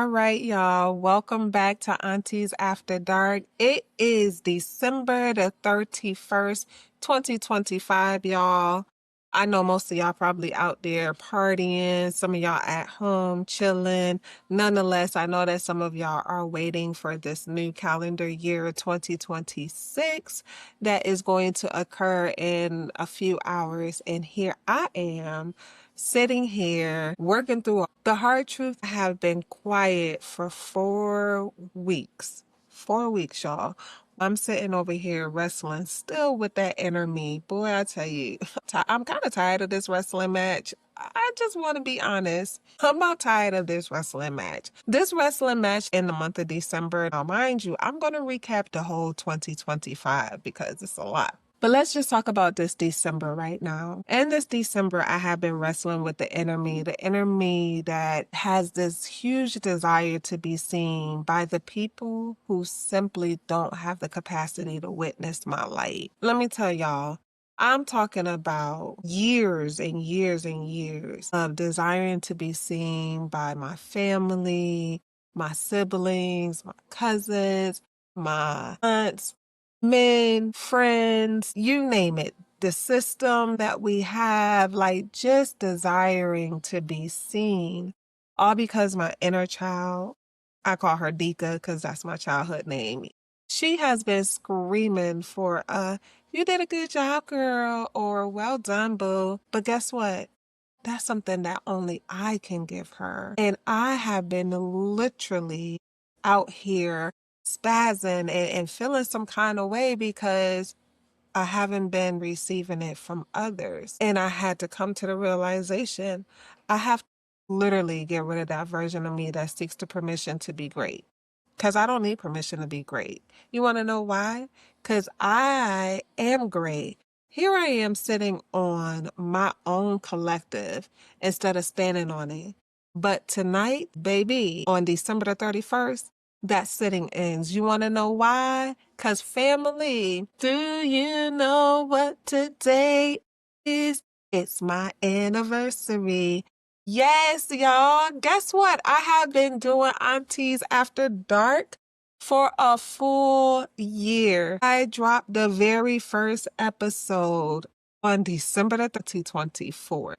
All right, y'all. Welcome back to Auntys After Dark. It is December the 31st, 2025, y'all. I know most of y'all probably out there partying, some of y'all at home chilling. Nonetheless, I know that some of y'all are waiting for this new calendar year 2026 that is going to occur in a few hours. And here I am sitting here working through the hard truth. I have been quiet for 4 weeks. 4 weeks, y'all. I'm sitting over here wrestling still with that inner me. Boy, I tell you, I'm kind of tired of this wrestling match. I just want to be honest. I'm not tired of this wrestling match. This wrestling match in the month of December. Now, mind you, I'm going to recap the whole 2025 because it's a lot. But let's just talk about this December right now. And this December, I have been wrestling with the inner me that has this huge desire to be seen by the people who simply don't have the capacity to witness my light. Let me tell y'all, I'm talking about years and years and years of desiring to be seen by my family, my siblings, my cousins, my aunts, men, friends, you name it. The system that we have, like just desiring to be seen, all because my inner child, I call her Deka because that's my childhood name. She has been screaming for you did a good job, girl, or well done, boo. But guess what? That's something that only I can give her. And I have been literally out here spazzing and feeling some kind of way because I haven't been receiving it from others. And I had to come to the realization I have to literally get rid of that version of me that seeks the permission to be great. Because I don't need permission to be great. You want to know why? Because I am great. Here I am sitting on my own collective instead of standing on it. But tonight, baby, on December the 31st, that sitting ends. You want to know why? Because family, do you know what today is? It's my anniversary. Yes, y'all. Guess what? I have been doing Aunties After Dark for a full year. I dropped the very first episode on December the 2024.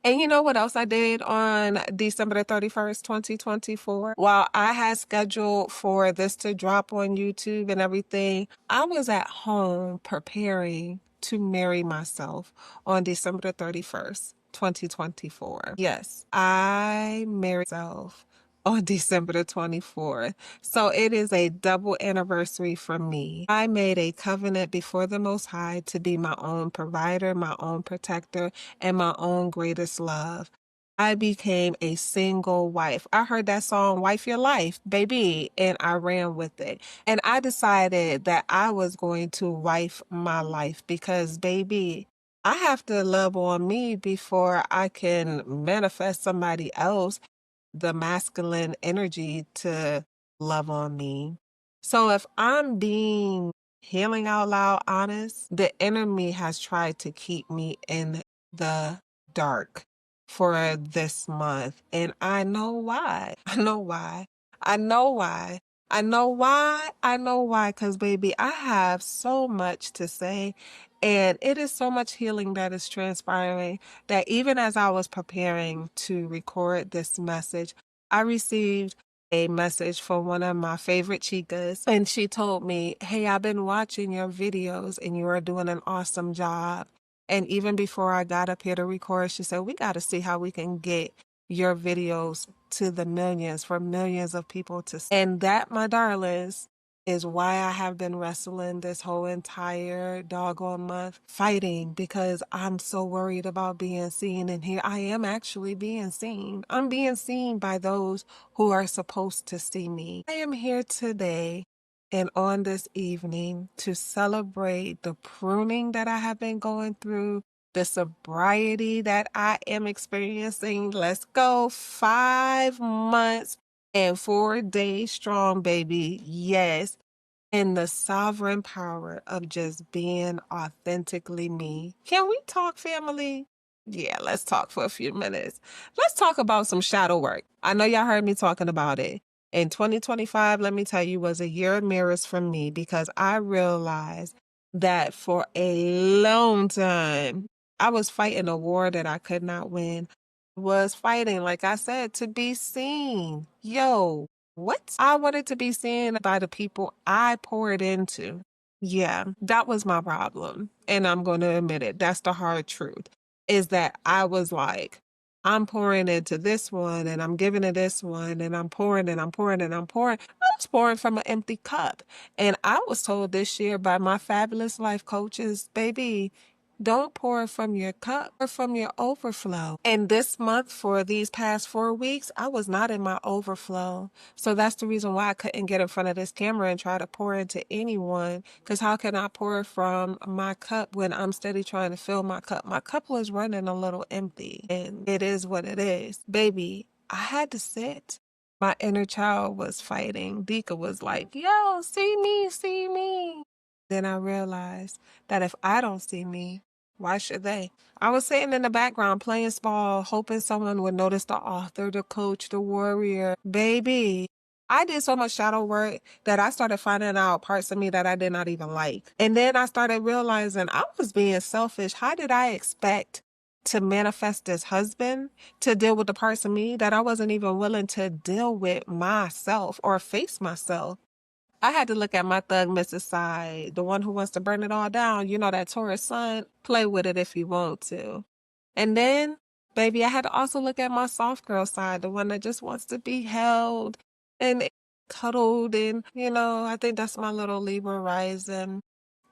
And you know what else I did on December the 31st, 2024? While I had scheduled for this to drop on YouTube and everything, I was at home preparing to marry myself on December the 31st, 2024. Yes, I married myself on December the 24th. So it is a double anniversary for me. I made a covenant before the Most High to be my own provider, my own protector, and my own greatest love. I became a single wife. I heard that song, Wife Your Life, baby, and I ran with it. And I decided that I was going to wife my life because, baby, I have to love on me before I can manifest somebody else the masculine energy to love on me. So if I'm being healing out loud honest, the enemy has tried to keep me in the dark for this month. And I know why. I know why. I know why. I know why. I know why. Because, baby, I have so much to say. And it is so much healing that is transpiring that even as I was preparing to record this message, I received a message from one of my favorite chicas, and she told me, hey, I've been watching your videos and you are doing an awesome job. And even before I got up here to record, she said, we got to see how we can get your videos to the millions for millions of people to see. And that, my darlings, is why I have been wrestling this whole entire doggone month, fighting because I'm so worried about being seen. And here I am actually being seen. I'm being seen by those who are supposed to see me. I am here today and on this evening to celebrate the pruning that I have been going through, the sobriety that I am experiencing. Let's go. 5 months and 4 days strong, baby. Yes. And the sovereign power of just being authentically me. Can we talk, family? Yeah, let's talk for a few minutes. Let's talk about some shadow work. I know y'all heard me talking about it. In 2025, let me tell you, was a year of mirrors for me because I realized that for a long time, I was fighting a war that I could not win. Was fighting, like I said, to be seen. Yo, what? I wanted to be seen by the people I poured into. Yeah, that was my problem. And I'm going to admit it. That's the hard truth is that I was like, I'm pouring into this one and I'm giving to this one and I'm pouring and I'm pouring and I'm pouring. I was pouring from an empty cup. And I was told this year by my fabulous life coaches, baby, don't pour from your cup or from your overflow. And this month, for these past 4 weeks, I was not in my overflow. So that's the reason why I couldn't get in front of this camera and try to pour into anyone. Because how can I pour from my cup when I'm steady trying to fill my cup? My cup was running a little empty, and it is what it is. Baby, I had to sit. My inner child was fighting. Deka was like, yo, see me, see me. Then I realized that if I don't see me, why should they? I was sitting in the background playing small, hoping someone would notice the author, the coach, the warrior. Baby, I did so much shadow work that I started finding out parts of me that I did not even like. And then I started realizing I was being selfish. How did I expect to manifest this husband to deal with the parts of me that I wasn't even willing to deal with myself or face myself? I had to look at my thug missus side, the one who wants to burn it all down. You know, that Taurus sun, play with it if you want to. And then, baby, I had to also look at my soft girl side, the one that just wants to be held and cuddled. And, I think that's my little Libra rising.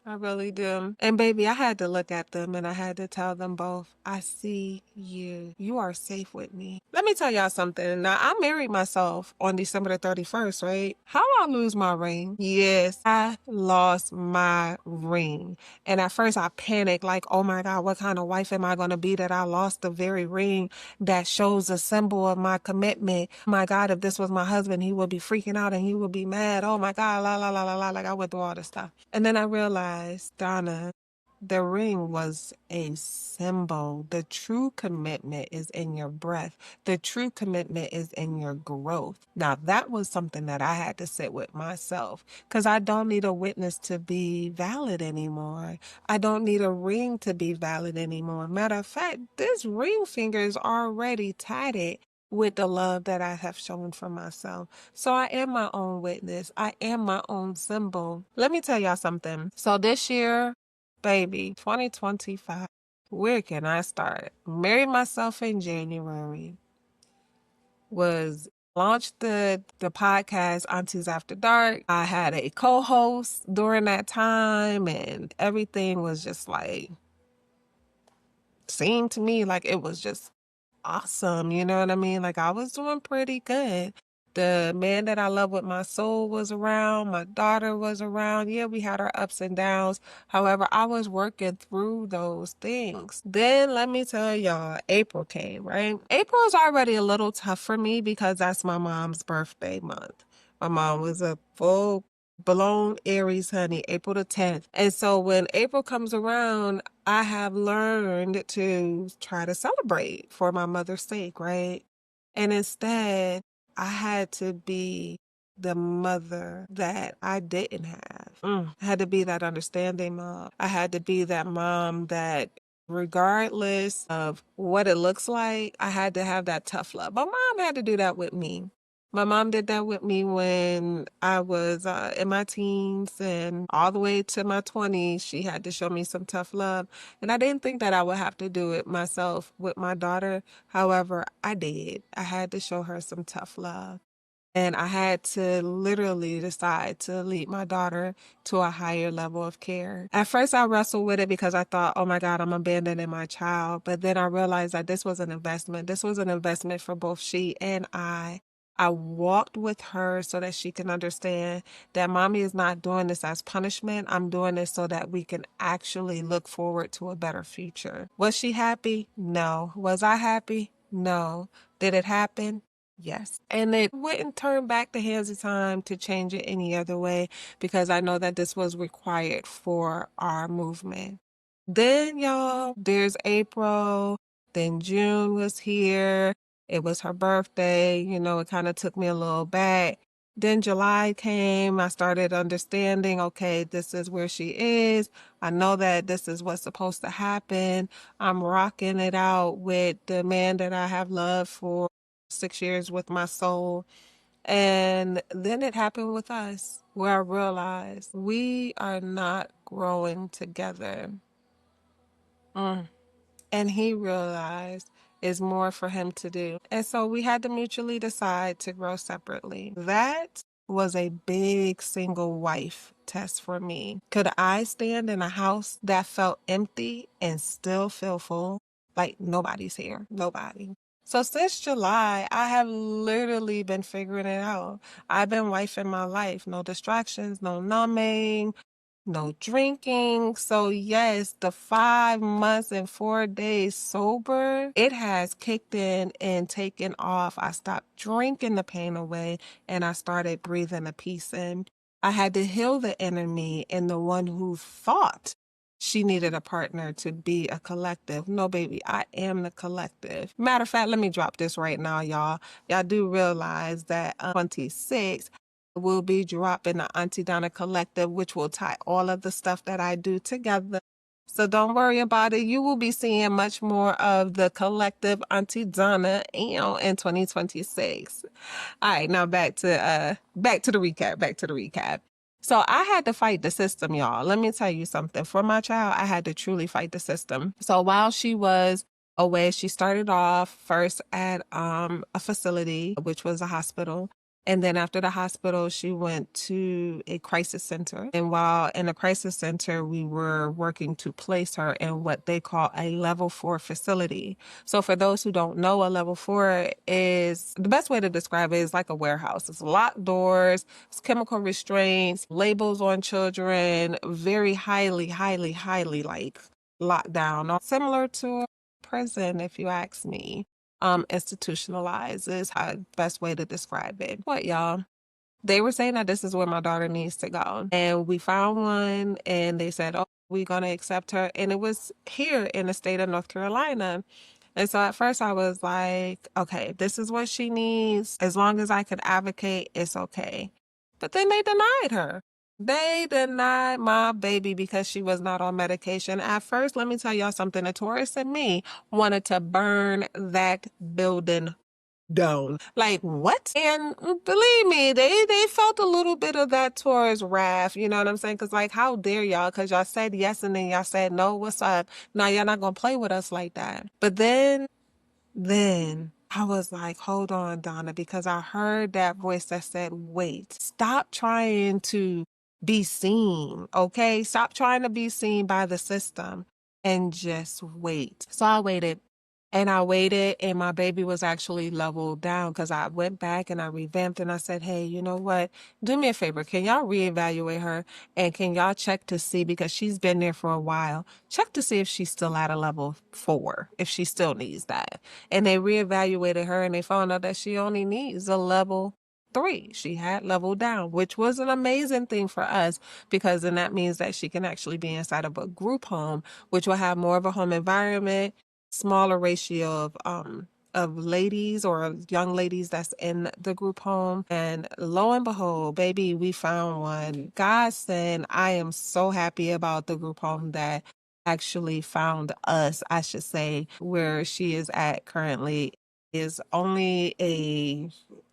I really do. And baby, I had to look at them and I had to tell them both, I see you. You are safe with me. Let me tell y'all something. Now, I married myself on December the 31st, right? How I lose my ring? Yes, I lost my ring. And at first I panicked like, oh my God, what kind of wife am I going to be that I lost the very ring that shows a symbol of my commitment? Oh my God, if this was my husband, he would be freaking out and he would be mad. Oh my God, la la la la la. Like I went through all this stuff. And then I realized, Donna, the ring was a symbol. The true commitment is in your breath. The true commitment is in your growth. Now, that was something that I had to sit with myself because I don't need a witness to be valid anymore. I don't need a ring to be valid anymore. Matter of fact, this ring finger is already tatted with the love that I have shown for myself. So I am my own witness. I am my own symbol. Let me tell y'all something. So this year, baby, 2025, where can I start? Married myself in January. Was launched the podcast Aunties After Dark. I had a co-host during that time and everything was just like seemed to me like it was just awesome. You know what I mean? Like I was doing pretty good. The man that I love with my soul was around. My daughter was around. Yeah, we had our ups and downs. However, I was working through those things. Then let me tell y'all, April came, right? April is already a little tough for me because that's my mom's birthday month. My mom was a full blown Aries, honey, April the 10th. And so when April comes around, I have learned to try to celebrate for my mother's sake, right? And instead, I had to be the mother that I didn't have. I had to be that understanding mom. I had to be that mom that, regardless of what it looks like, I had to have that tough love. My mom had to do that with me. My mom did that with me when I was in my teens and all the way to my 20s. She had to show me some tough love. And I didn't think that I would have to do it myself with my daughter. However, I did. I had to show her some tough love. And I had to literally decide to lead my daughter to a higher level of care. At first, I wrestled with it because I thought, oh my God, I'm abandoning my child. But then I realized that this was an investment. This was an investment for both she and I. I walked with her so that she can understand that mommy is not doing this as punishment. I'm doing this so that we can actually look forward to a better future. Was she happy? No. Was I happy? No. Did it happen? Yes. And it wouldn't turn back the hands of time to change it any other way because I know that this was required for our movement. Then, y'all, there's April. Then June was here. It was her birthday. It kind of took me a little back. Then July came. I started understanding, okay, this is where she is. I know that this is what's supposed to happen. I'm rocking it out with the man that I have loved for 6 years with my soul. And then it happened with us, where I realized we are not growing together. And he realized it's more for him to do. And so we had to mutually decide to grow separately. That was a big single wife test for me. Could I stand in a house that felt empty and still feel full? Like nobody's here. Nobody. So since July, I have literally been figuring it out. I've been wifing my life. No distractions, no numbing, no drinking. So yes, the 5 months and 4 days sober, it has kicked in and taken off. I stopped drinking the pain away and I started breathing the peace in. I had to heal the enemy and the one who thought she needed a partner to be a collective. No, baby, I am the collective. Matter of fact, let me drop this right now, y'all. Y'all do realize that 26 will be dropping the Aunty Donna Collective, which will tie all of the stuff that I do together. So don't worry about it. You will be seeing much more of the collective Aunty Donna, in 2026. All right, now back to the recap. Back to the recap. So I had to fight the system, y'all. Let me tell you something. For my child, I had to truly fight the system. So while she was away, she started off first at a facility, which was a hospital. And then after the hospital, she went to a crisis center. And while in the crisis center, we were working to place her in what they call a level 4 facility. So for those who don't know, a level 4 is, the best way to describe it is like a warehouse. It's locked doors, it's chemical restraints, labels on children, very highly like locked down. Similar to a prison, if you ask me. Institutionalized is how best way to describe it. What, y'all? They were saying that this is where my daughter needs to go. And we found one and they said, oh, we're going to accept her. And it was here in the state of North Carolina. And so at first I was like, okay, this is what she needs. As long as I could advocate, it's okay. But then they denied her. They denied my baby because she was not on medication. At first, let me tell y'all something. The Taurus and me wanted to burn that building down. Like, what? And believe me, they felt a little bit of that Taurus wrath, you know what I'm saying? Because, like, how dare y'all? Because y'all said yes and then y'all said no, what's up? Now y'all not going to play with us like that. But then I was like, hold on, Donna, because I heard that voice that said, wait, stop trying to be seen, okay? Stop trying to be seen by the system and just wait. So I waited. And I waited, and my baby was actually leveled down because I went back and I revamped and I said, hey, you know what? Do me a favor. Can y'all reevaluate her? And can y'all check to see, because she's been there for a while, check to see if she's still at a level 4, if she still needs that. And they reevaluated her and they found out that she only needs a level 3. She had leveled down, which was an amazing thing for us because then that means that she can actually be inside of a group home, which will have more of a home environment, smaller ratio of ladies or young ladies that's in the group home. And lo and behold, baby, we found one. God sent. I am so happy about the group home that actually found us, I should say. Where she is at currently is only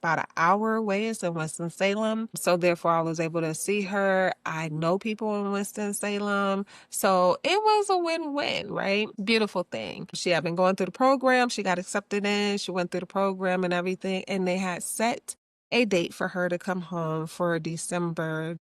about an hour away. It's in Winston-Salem. So therefore I was able to see her. I know people in Winston-Salem. So it was a win-win, right? Beautiful thing. She had been going through the program. She got accepted in. She went through the program and everything. And they had set a date for her to come home for December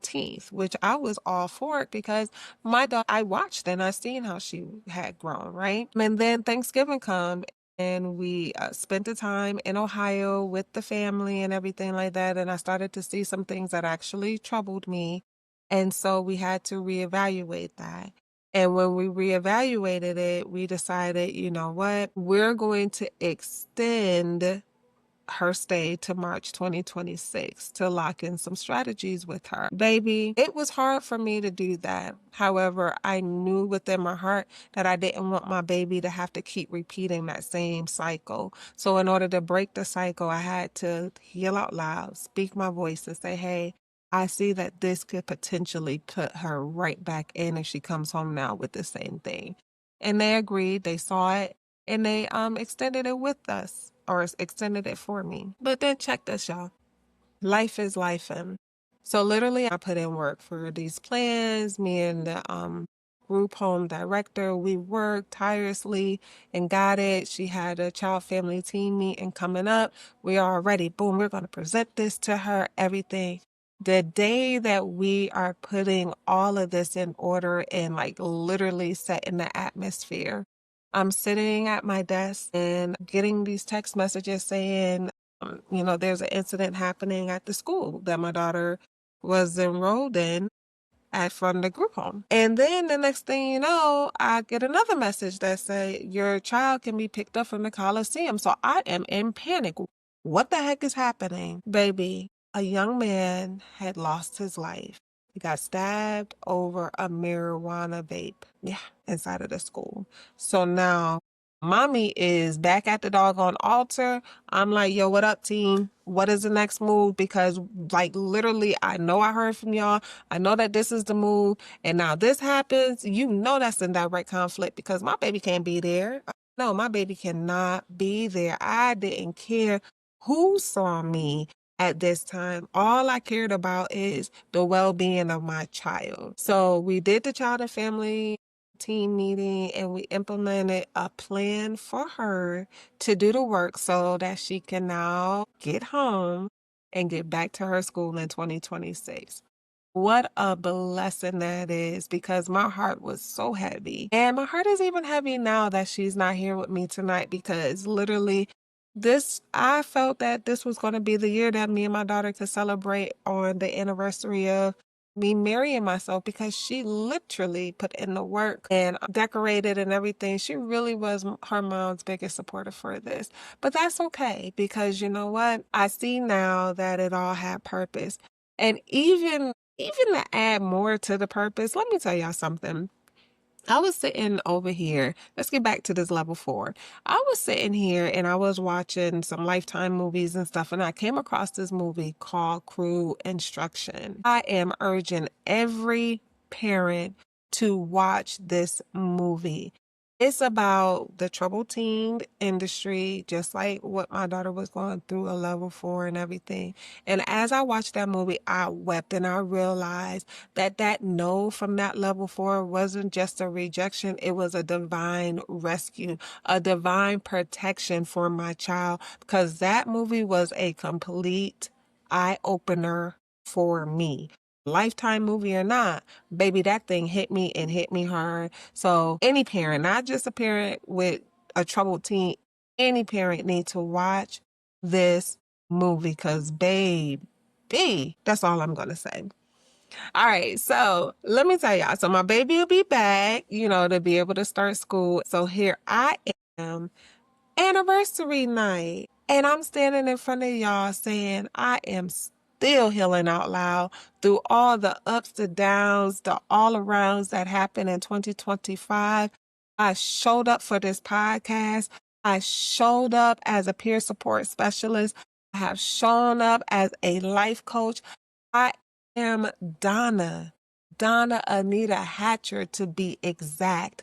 18th, which I was all for it because my daughter, I watched and I seen how she had grown, right? And then Thanksgiving come and we spent the time in Ohio with the family and everything like that. And I started to see some things that actually troubled me. And so we had to reevaluate that. And when we reevaluated it, we decided, you know what, we're going to extend her stay to March 2026 to lock in some strategies with her. Baby, it was hard for me to do that. However, I knew within my heart that I didn't want my baby to have to keep repeating that same cycle. So in order to break the cycle, I had to heal out loud, speak my voice and say, hey, I see that this could potentially put her right back in if she comes home now with the same thing. And they agreed, they saw it, and they extended it with us, or extended it for me. But then check this, y'all. Life is life. And so literally I put in work for these plans. Me and the group home director, we worked tirelessly and got it. She had a child family team meeting coming up. We are ready. Boom, we're going to present this to her, everything. The day that we are putting all of this in order and like literally setting the atmosphere, I'm sitting at my desk and getting these text messages saying, there's an incident happening at the school that my daughter was enrolled in from the group home. And then the next thing you know, I get another message that say your child can be picked up from the Coliseum. So I am in panic. What the heck is happening? Baby, a young man had lost his life. He got stabbed over a marijuana vape. Yeah, inside of the school. So now mommy is back at the doggone altar. I'm like, yo, what up, team? What is the next move? Because like literally, I know I heard from y'all. I know that this is the move. And now this happens. You know that's in direct conflict because my baby can't be there. No, my baby cannot be there. I didn't care who saw me at this time. All I cared about is the well-being of my child. So we did the child and family team meeting and we implemented a plan for her to do the work so that she can now get home and get back to her school in 2026. What a blessing that is because my heart was so heavy. And my heart is even heavy now that she's not here with me tonight because literally I felt that this was going to be the year that me and my daughter could celebrate on the anniversary of me marrying myself because she literally put in the work and decorated and everything. She really was her mom's biggest supporter for this. But that's okay because you know what? I see now that it all had purpose. And even to add more to the purpose, let me tell y'all something. I was sitting over here. Let's get back to this level 4. I was sitting here and I was watching some Lifetime movies and stuff, and I came across this movie called Crew Instruction. I am urging every parent to watch this movie. It's about the troubled teen industry, just like what my daughter was going through a level 4 and everything. And as I watched that movie, I wept and I realized that no from that level 4 wasn't just a rejection. It was a divine rescue, a divine protection for my child, because that movie was a complete eye opener for me. Lifetime movie or not, baby, that thing hit me and hit me hard. So any parent, not just a parent with a troubled teen, any parent needs to watch this movie because baby, that's all I'm going to say. All right, so let me tell y'all. So my baby will be back, to be able to start school. So here I am, anniversary night. And I'm standing in front of y'all saying I am still healing out loud through all the ups and downs, the all arounds that happened in 2025. I showed up for this podcast. I showed up as a peer support specialist. I have shown up as a life coach. I am Donna Anita Hatcher to be exact.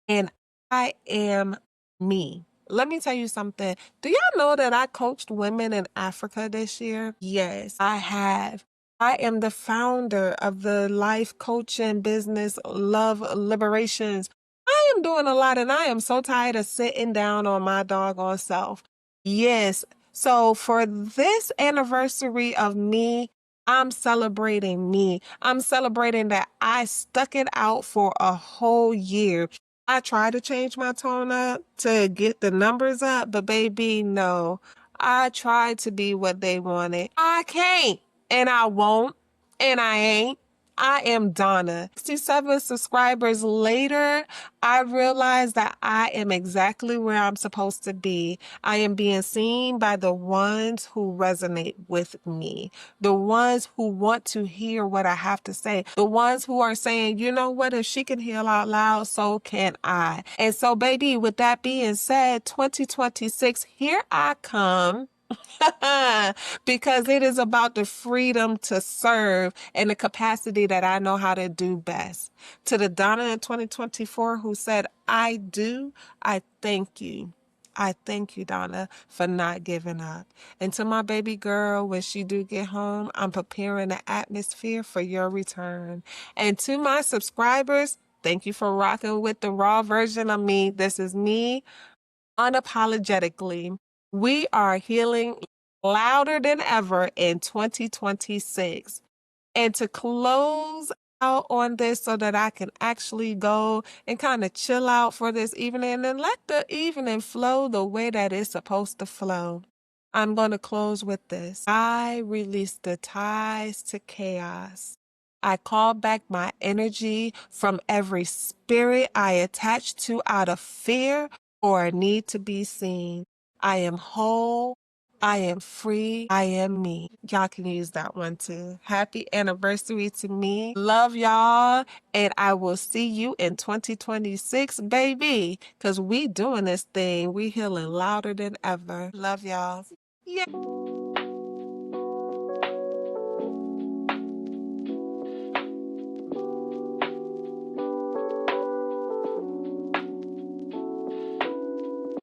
And I am me. Let me tell you something. Do y'all know that I coached women in Africa this year? Yes, I have. I am the founder of the life coaching business, Love Liberations. I am doing a lot and I am so tired of sitting down on my doggone self. Yes. So for this anniversary of me, I'm celebrating me. I'm celebrating that I stuck it out for a whole year. I tried to change my tone up to get the numbers up, but baby, no. I tried to be what they wanted. I can't, and I won't, and I ain't. I am Donna. 67 subscribers later, I realized that I am exactly where I'm supposed to be. I am being seen by the ones who resonate with me, the ones who want to hear what I have to say, the ones who are saying, you know what, if she can heal out loud, so can I. And so, baby, with that being said, 2026, here I come. Because it is about the freedom to serve and the capacity that I know how to do best. To the Donna in 2024 who said, I do, I thank you. I thank you, Donna, for not giving up. And to my baby girl, when she do get home, I'm preparing the atmosphere for your return. And to my subscribers, thank you for rocking with the raw version of me. This is me unapologetically. We are healing louder than ever in 2026. And to close out on this so that I can actually go and kind of chill out for this evening and let the evening flow the way that it's supposed to flow. I'm going to close with this. I release the ties to chaos. I call back my energy from every spirit I attach to out of fear or a need to be seen. I am whole. I am free. I am me. Y'all can use that one too. Happy anniversary to me. Love y'all. And I will see you in 2026, baby. Because we doing this thing. We healing louder than ever. Love y'all. Yeah.